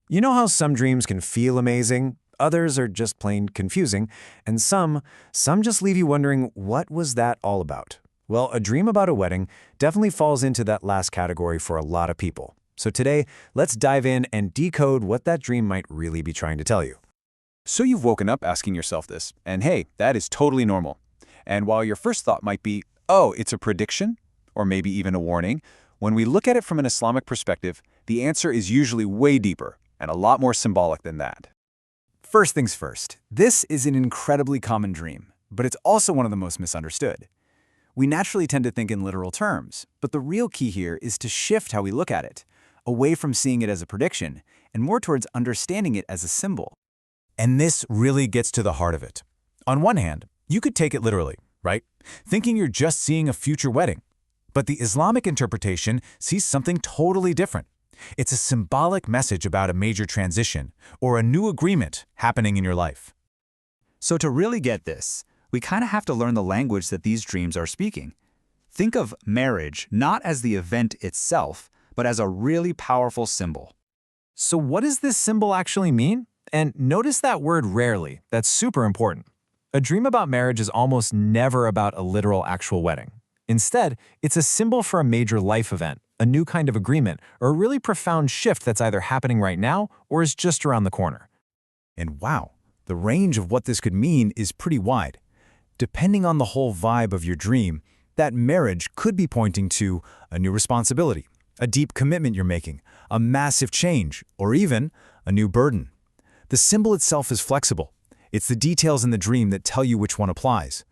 You know how some dreams can feel amazing, others are just plain confusing, and some just leave you wondering, what was that all about? Well, a dream about a wedding definitely falls into that last category for a lot of people. So today, let's dive in and decode what that dream might really be trying to tell you. So you've woken up asking yourself this, and hey, that is totally normal. And while your first thought might be, oh, it's a prediction, or maybe even a warning, when we look at it from an Islamic perspective, the answer is usually way deeper and a lot more symbolic than that. First things first, this is an incredibly common dream, but it's also one of the most misunderstood. We naturally tend to think in literal terms, but the real key here is to shift how we look at it, away from seeing it as a prediction and more towards understanding it as a symbol. And this really gets to the heart of it. On one hand, you could take it literally, right? Thinking you're just seeing a future wedding. But the Islamic interpretation sees something totally different. It's a symbolic message about a major transition or a new agreement happening in your life. So to really get this, we kind of have to learn the language that these dreams are speaking. Think of marriage not as the event itself, but as a really powerful symbol. So what does this symbol actually mean? And notice that word rarely. That's super important. A dream about marriage is almost never about a literal actual wedding. Instead, it's a symbol for a major life event, a new kind of agreement, or a really profound shift that's either happening right now or is just around the corner. And wow, the range of what this could mean is pretty wide. Depending on the whole vibe of your dream, that marriage could be pointing to a new responsibility, a deep commitment you're making, a massive change, or even a new burden. The symbol itself is flexible. It's the details in the dream that tell you which one applies.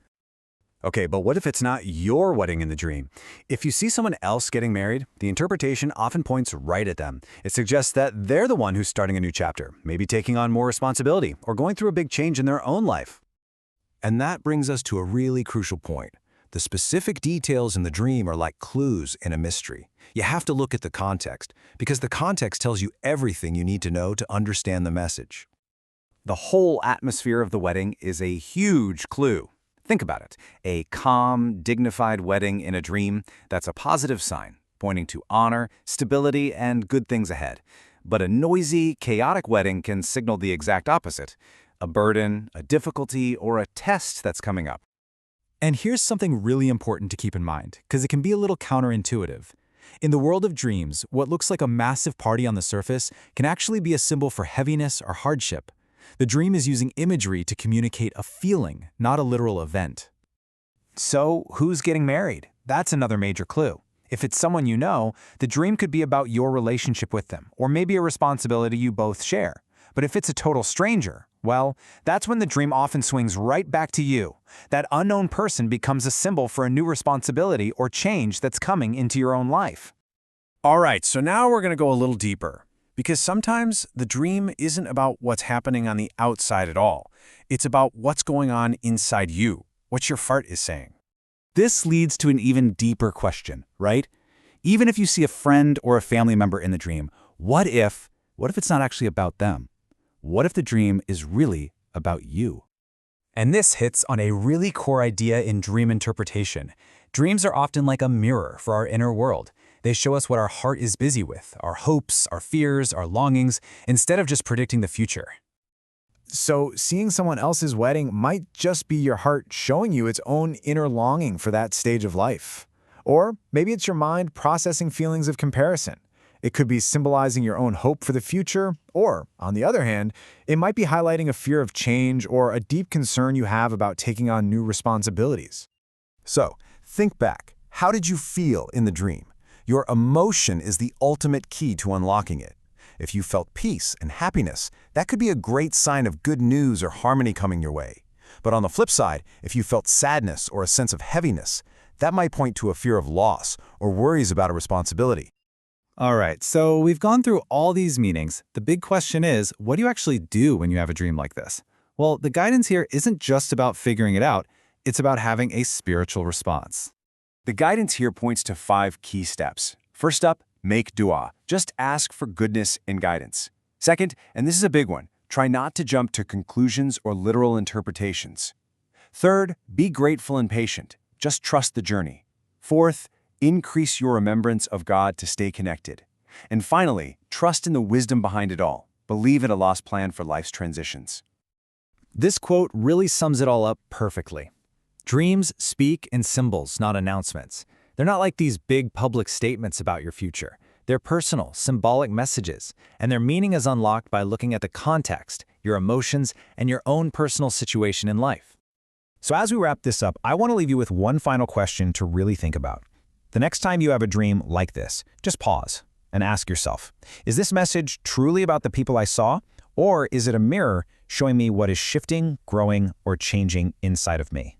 Okay, but what if it's not your wedding in the dream? If you see someone else getting married, the interpretation often points right at them. It suggests that they're the one who's starting a new chapter, maybe taking on more responsibility or going through a big change in their own life. And that brings us to a really crucial point. The specific details in the dream are like clues in a mystery. You have to look at the context, because the context tells you everything you need to know to understand the message. The whole atmosphere of the wedding is a huge clue. Think about it. A calm, dignified wedding in a dream, that's a positive sign, pointing to honor, stability, and good things ahead. But a noisy, chaotic wedding can signal the exact opposite: a burden, a difficulty, or a test that's coming up. And here's something really important to keep in mind, because it can be a little counterintuitive. In the world of dreams, what looks like a massive party on the surface can actually be a symbol for heaviness or hardship. The dream is using imagery to communicate a feeling, not a literal event. So, who's getting married? That's another major clue. If it's someone you know, the dream could be about your relationship with them, or maybe a responsibility you both share. But if it's a total stranger, well, that's when the dream often swings right back to you. That unknown person becomes a symbol for a new responsibility or change that's coming into your own life. All right, so now we're going to go a little deeper. Because sometimes the dream isn't about what's happening on the outside at all. It's about what's going on inside you, what your heart is saying. This leads to an even deeper question, right? Even if you see a friend or a family member in the dream, what if it's not actually about them? What if the dream is really about you? And this hits on a really core idea in dream interpretation. Dreams are often like a mirror for our inner world. They show us what our heart is busy with, our hopes, our fears, our longings, instead of just predicting the future. So seeing someone else's wedding might just be your heart showing you its own inner longing for that stage of life. Or maybe it's your mind processing feelings of comparison. It could be symbolizing your own hope for the future, or, on the other hand, it might be highlighting a fear of change or a deep concern you have about taking on new responsibilities. So, think back. How did you feel in the dream? Your emotion is the ultimate key to unlocking it. If you felt peace and happiness, that could be a great sign of good news or harmony coming your way. But on the flip side, if you felt sadness or a sense of heaviness, that might point to a fear of loss or worries about a responsibility. All right, so we've gone through all these meanings. The big question is, what do you actually do when you have a dream like this? Well, the guidance here isn't just about figuring it out, it's about having a spiritual response. The guidance here points to 5 key steps. First up, make dua. Just ask for goodness and guidance. Second, and this is a big one, try not to jump to conclusions or literal interpretations. Third, be grateful and patient. Just trust the journey. Fourth, increase your remembrance of God to stay connected. And finally, trust in the wisdom behind it all. Believe in a lost plan for life's transitions. This quote really sums it all up perfectly. Dreams speak in symbols, not announcements. They're not like these big public statements about your future. They're personal, symbolic messages, and their meaning is unlocked by looking at the context, your emotions, and your own personal situation in life. So as we wrap this up, I want to leave you with one final question to really think about. The next time you have a dream like this, just pause and ask yourself, is this message truly about the people I saw, or is it a mirror showing me what is shifting, growing, or changing inside of me?